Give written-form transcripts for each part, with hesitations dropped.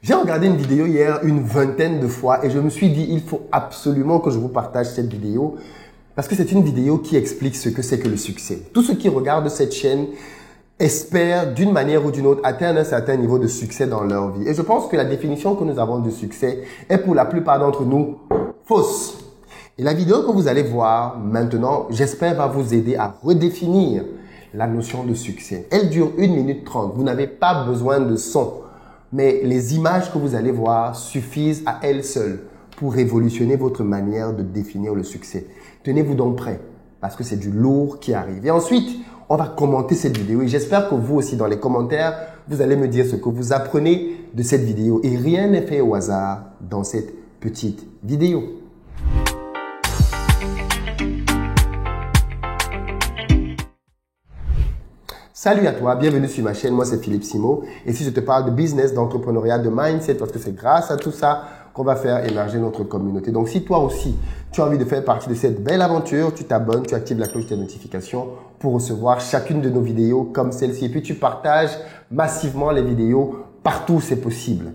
J'ai regardé une vidéo hier une vingtaine de fois et je me suis dit, il faut absolument que je vous partage cette vidéo parce que c'est une vidéo qui explique ce que c'est que le succès. Tous ceux qui regardent cette chaîne espèrent d'une manière ou d'une autre atteindre un certain niveau de succès dans leur vie. Et je pense que la définition que nous avons de succès est pour la plupart d'entre nous fausse. Et la vidéo que vous allez voir maintenant, j'espère, va vous aider à redéfinir la notion de succès. Elle dure 1 minute 30. Vous n'avez pas besoin de son. Mais les images que vous allez voir suffisent à elles seules pour révolutionner votre manière de définir le succès. Tenez-vous donc prêts parce que c'est du lourd qui arrive. Et ensuite, on va commenter cette vidéo et j'espère que vous aussi dans les commentaires, vous allez me dire ce que vous apprenez de cette vidéo. Et rien n'est fait au hasard dans cette petite vidéo. Salut à toi, bienvenue sur ma chaîne, moi c'est Philippe Simo et si je te parle de business, d'entrepreneuriat, de mindset, parce que c'est grâce à tout ça qu'on va faire émerger notre communauté. Donc si toi aussi, tu as envie de faire partie de cette belle aventure, tu t'abonnes, tu actives la cloche de notification pour recevoir chacune de nos vidéos comme celle-ci et puis tu partages massivement les vidéos partout où c'est possible.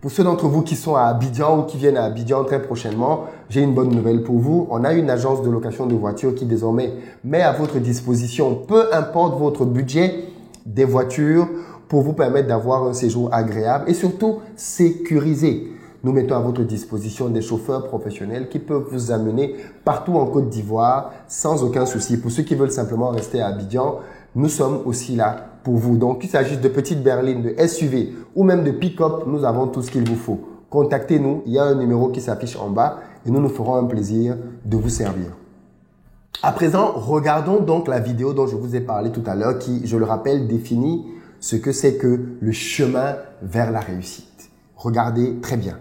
Pour ceux d'entre vous qui sont à Abidjan ou qui viennent à Abidjan très prochainement, j'ai une bonne nouvelle pour vous. On a une agence de location de voitures qui désormais met à votre disposition, peu importe votre budget, des voitures pour vous permettre d'avoir un séjour agréable et surtout sécurisé. Nous mettons à votre disposition des chauffeurs professionnels qui peuvent vous amener partout en Côte d'Ivoire sans aucun souci. Pour ceux qui veulent simplement rester à Abidjan, nous sommes aussi là pour vous. Donc, qu'il s'agisse de petites berlines, de SUV ou même de pick-up, nous avons tout ce qu'il vous faut. Contactez-nous, il y a un numéro qui s'affiche en bas et nous nous ferons un plaisir de vous servir. À présent, regardons donc la vidéo dont je vous ai parlé tout à l'heure qui, je le rappelle, définit ce que c'est que le chemin vers la réussite. Regardez très bien.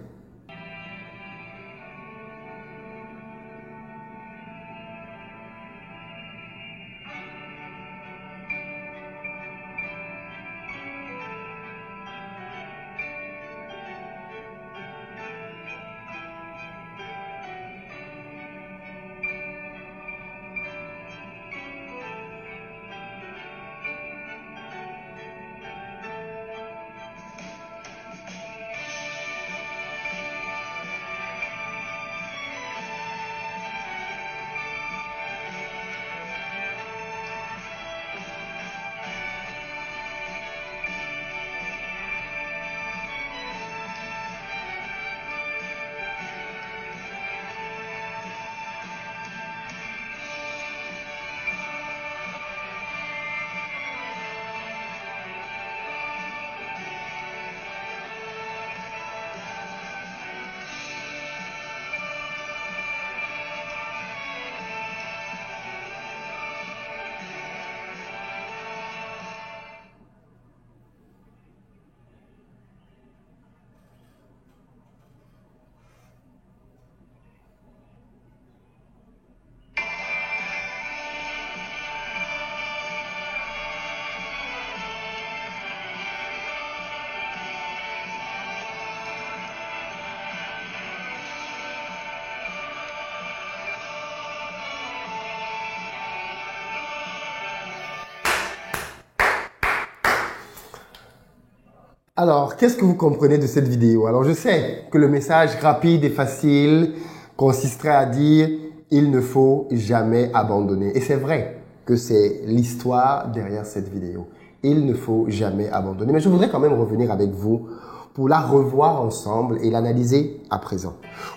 Alors, qu'est-ce que vous comprenez de cette vidéo? Alors, je sais que le message rapide et facile consisterait à dire « il ne faut jamais abandonner ». Et c'est vrai que c'est l'histoire derrière cette vidéo. Il ne faut jamais abandonner. Mais je voudrais quand même revenir avec vous pour la revoir ensemble et l'analyser à présent.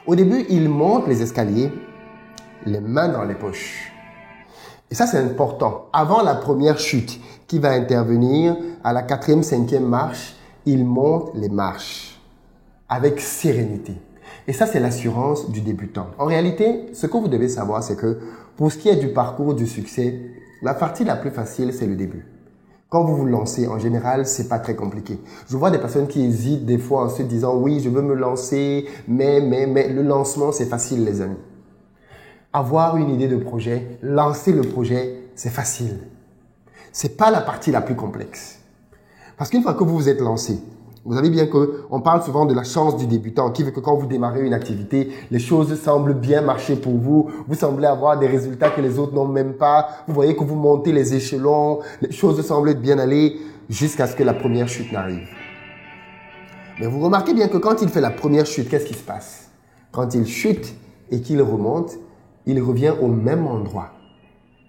Au début, il monte les escaliers, les mains dans les poches. Et ça, c'est important. Avant la première chute qui va intervenir à la 4e, 5e marche, il monte les marches avec sérénité. Et ça, c'est l'assurance du débutant. En réalité, ce que vous devez savoir, c'est que pour ce qui est du parcours du succès, la partie la plus facile, c'est le début. Quand vous vous lancez, en général, c'est pas très compliqué. Je vois des personnes qui hésitent des fois en se disant « oui, je veux me lancer, mais le lancement, c'est facile, les amis. » Avoir une idée de projet, lancer le projet, c'est facile. C'est pas la partie la plus complexe. Parce qu'une fois que vous vous êtes lancé, vous savez bien qu'on parle souvent de la chance du débutant, qui veut que quand vous démarrez une activité, les choses semblent bien marcher pour vous, vous semblez avoir des résultats que les autres n'ont même pas, vous voyez que vous montez les échelons, les choses semblent bien aller jusqu'à ce que la première chute n'arrive. Mais vous remarquez bien que quand il fait la première chute, qu'est-ce qui se passe? Quand il chute et qu'il remonte, il revient au même endroit,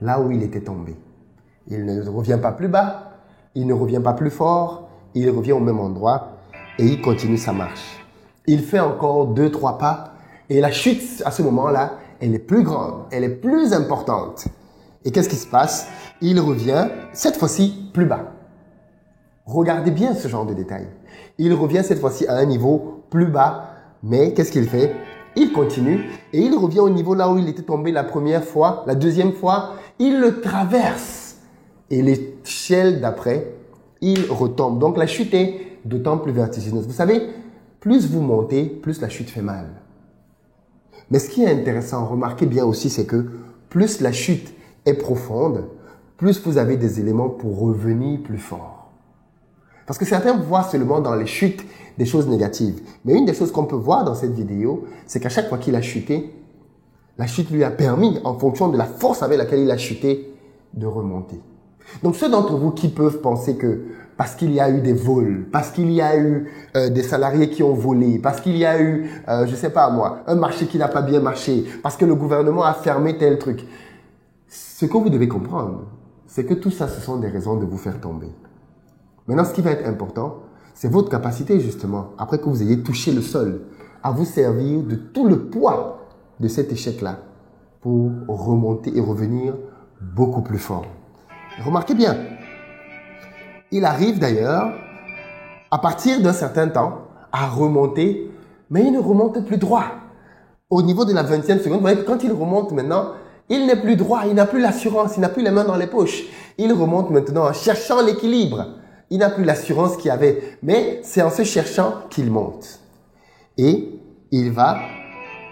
là où il était tombé. Il ne revient pas plus bas, il ne revient pas plus fort, il revient au même endroit et il continue sa marche. Il fait encore 2-3 pas et la chute, à ce moment-là, elle est plus grande, elle est plus importante. Et qu'est-ce qui se passe? Il revient, cette fois-ci, plus bas. Regardez bien ce genre de détails. Il revient cette fois-ci à un niveau plus bas, mais qu'est-ce qu'il fait? Il continue et il revient au niveau là où il était tombé la première fois, la deuxième fois, il le traverse. Et l'échelle d'après, il retombe. Donc la chute est d'autant plus vertigineuse. Vous savez, plus vous montez, plus la chute fait mal. Mais ce qui est intéressant, remarquez bien aussi, c'est que plus la chute est profonde, plus vous avez des éléments pour revenir plus fort. Parce que certains voient seulement dans les chutes des choses négatives. Mais une des choses qu'on peut voir dans cette vidéo, c'est qu'à chaque fois qu'il a chuté, la chute lui a permis, en fonction de la force avec laquelle il a chuté, de remonter. Donc ceux d'entre vous qui peuvent penser que parce qu'il y a eu des vols, parce qu'il y a eu des salariés qui ont volé, parce qu'il y a eu, je sais pas moi, un marché qui n'a pas bien marché, parce que le gouvernement a fermé tel truc. Ce que vous devez comprendre, c'est que tout ça, ce sont des raisons de vous faire tomber. Maintenant, ce qui va être important, c'est votre capacité justement, après que vous ayez touché le sol, à vous servir de tout le poids de cet échec-là pour remonter et revenir beaucoup plus fort. Remarquez bien, il arrive d'ailleurs, à partir d'un certain temps, à remonter, mais il ne remonte plus droit. Au niveau de la 20e seconde, vous voyez que quand il remonte maintenant, il n'est plus droit, il n'a plus l'assurance, il n'a plus les mains dans les poches. Il remonte maintenant en cherchant l'équilibre. Il n'a plus l'assurance qu'il avait, mais c'est en se cherchant qu'il monte. Et il va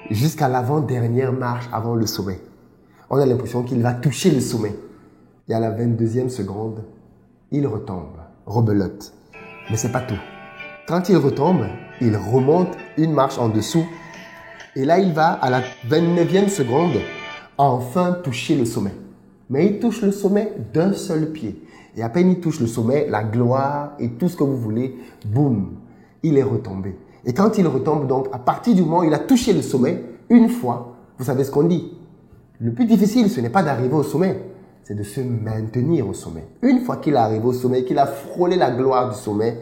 jusqu'à l'avant-dernière marche avant le sommet. On a l'impression qu'il va toucher le sommet. Et à la 22e seconde, il retombe, rebelote. Mais c'est pas tout. Quand il retombe, il remonte une marche en dessous. Et là, il va à la 29e seconde enfin toucher le sommet. Mais il touche le sommet d'un seul pied. Et à peine il touche le sommet, la gloire et tout ce que vous voulez, boum, il est retombé. Et quand il retombe donc, à partir du moment où il a touché le sommet, une fois, vous savez ce qu'on dit. Le plus difficile, ce n'est pas d'arriver au sommet, c'est de se maintenir au sommet. Une fois qu'il est arrivé au sommet, qu'il a frôlé la gloire du sommet,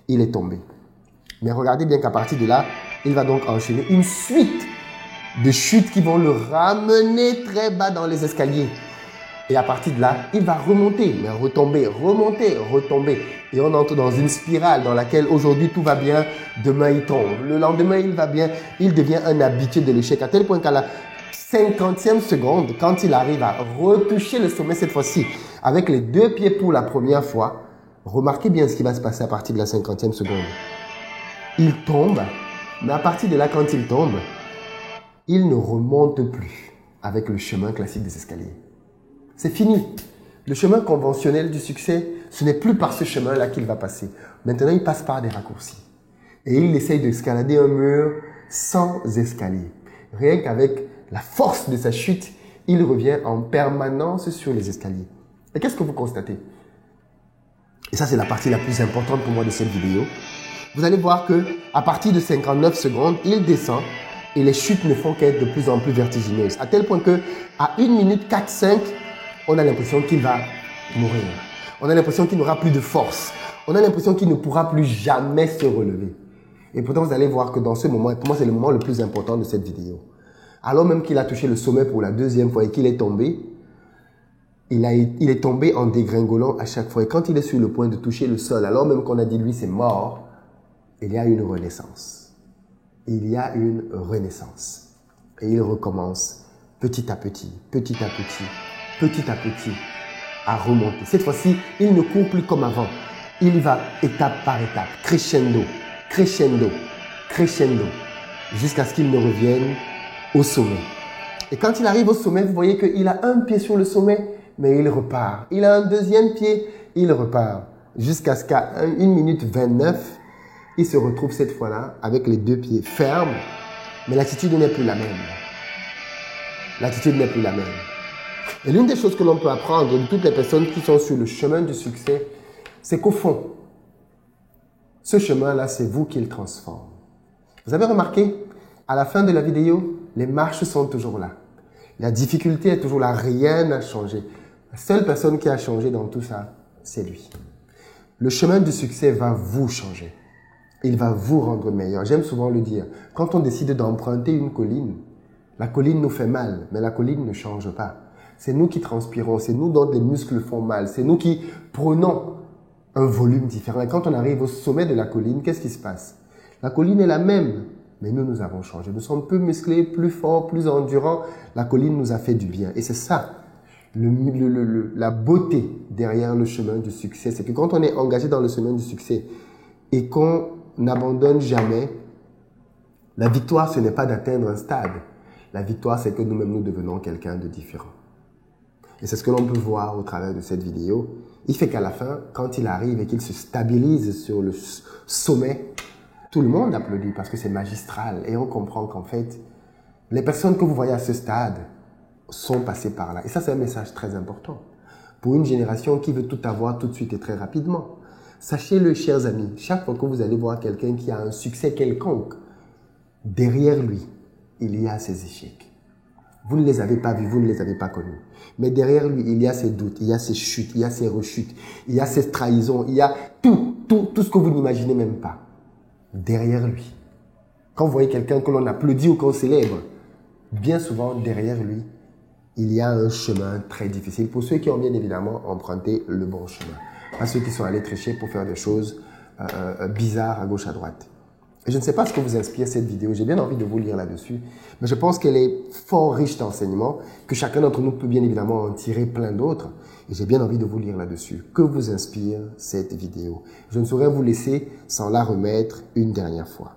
il est tombé. Mais regardez bien qu'à partir de là, il va donc enchaîner une suite de chutes qui vont le ramener très bas dans les escaliers. Et à partir de là, il va remonter, mais retomber, remonter, retomber. Et on entre dans une spirale dans laquelle aujourd'hui tout va bien, demain il tombe. Le lendemain il va bien, il devient un habitué de l'échec. À tel point qu'à la 50e seconde, quand il arrive à retoucher le sommet cette fois-ci, avec les 2 pieds pour la première fois, remarquez bien ce qui va se passer à partir de la 50e seconde. Il tombe, mais à partir de là, quand il tombe, il ne remonte plus avec le chemin classique des escaliers. C'est fini. Le chemin conventionnel du succès, ce n'est plus par ce chemin-là qu'il va passer. Maintenant, il passe par des raccourcis. Et il essaye d'escalader un mur sans escalier. Rien qu'avec la force de sa chute, il revient en permanence sur les escaliers. Et qu'est-ce que vous constatez? Et ça, c'est la partie la plus importante pour moi de cette vidéo. Vous allez voir que à partir de 59 secondes, il descend et les chutes ne font qu'être de plus en plus vertigineuses. À tel point que à 1 minute 4-5, on a l'impression qu'il va mourir. On a l'impression qu'il n'aura plus de force. On a l'impression qu'il ne pourra plus jamais se relever. Et pourtant, vous allez voir que dans ce moment, et pour moi, c'est le moment le plus important de cette vidéo. Alors même qu'il a touché le sommet pour la 2e fois et qu'il est tombé, il est tombé en dégringolant à chaque fois. Et quand il est sur le point de toucher le sol, alors même qu'on a dit lui, c'est mort, il y a une renaissance. Il y a une renaissance. Et il recommence petit à petit, petit à petit, petit à petit, à remonter. Cette fois-ci, il ne court plus comme avant. Il va étape par étape, crescendo, crescendo, crescendo, jusqu'à ce qu'il ne revienne au sommet. Et quand il arrive au sommet, vous voyez qu'il a un pied sur le sommet, mais il repart. Il a un 2e pied, il repart. Jusqu'à ce qu'à 1 minute 29, il se retrouve cette fois-là avec les 2 pieds fermes, mais l'attitude n'est plus la même. L'attitude n'est plus la même. Et l'une des choses que l'on peut apprendre de toutes les personnes qui sont sur le chemin du succès, c'est qu'au fond, Ce chemin-là, c'est vous qui le transforme. Vous avez remarqué, à la fin de la vidéo, les marches sont toujours là. La difficulté est toujours là, rien n'a changé. La seule personne qui a changé dans tout ça, c'est lui. Le chemin du succès va vous changer. Il va vous rendre meilleur. J'aime souvent le dire. Quand on décide d'emprunter une colline, la colline nous fait mal, mais la colline ne change pas. C'est nous qui transpirons, c'est nous dont les muscles font mal, c'est nous qui prenons un volume différent. Et quand on arrive au sommet de la colline, qu'est-ce qui se passe? La colline est la même, mais nous avons changé. Nous sommes plus musclés, plus forts, plus endurants. La colline nous a fait du bien. Et c'est ça, la beauté derrière le chemin du succès. C'est que quand on est engagé dans le chemin du succès et qu'on n'abandonne jamais, la victoire, ce n'est pas d'atteindre un stade. La victoire, c'est que nous-mêmes, nous devenons quelqu'un de différent. Et c'est ce que l'on peut voir au travers de cette vidéo. Il fait qu'à la fin, quand il arrive et qu'il se stabilise sur le sommet, tout le monde applaudit parce que c'est magistral. Et on comprend qu'en fait, les personnes que vous voyez à ce stade sont passées par là. Et ça, c'est un message très important. Pour une génération qui veut tout avoir tout de suite et très rapidement. Sachez-le, chers amis, chaque fois que vous allez voir quelqu'un qui a un succès quelconque, derrière lui, il y a ses échecs. Vous ne les avez pas vus, vous ne les avez pas connus. Mais derrière lui, il y a ses doutes, il y a ses chutes, il y a ses rechutes, il y a ses trahisons, il y a tout ce que vous n'imaginez même pas. Derrière lui. Quand vous voyez quelqu'un que l'on applaudit ou qu'on célèbre, bien souvent, derrière lui, il y a un chemin très difficile. Pour ceux qui ont bien évidemment emprunté le bon chemin. Pas ceux qui sont allés tricher pour faire des choses bizarres à gauche, à droite. Et je ne sais pas ce que vous inspire cette vidéo. J'ai bien envie de vous lire là-dessus. Mais je pense qu'elle est fort riche d'enseignements, que chacun d'entre nous peut bien évidemment en tirer plein d'autres. Et j'ai bien envie de vous lire là-dessus. Que vous inspire cette vidéo? Je ne saurais vous laisser sans la remettre une dernière fois.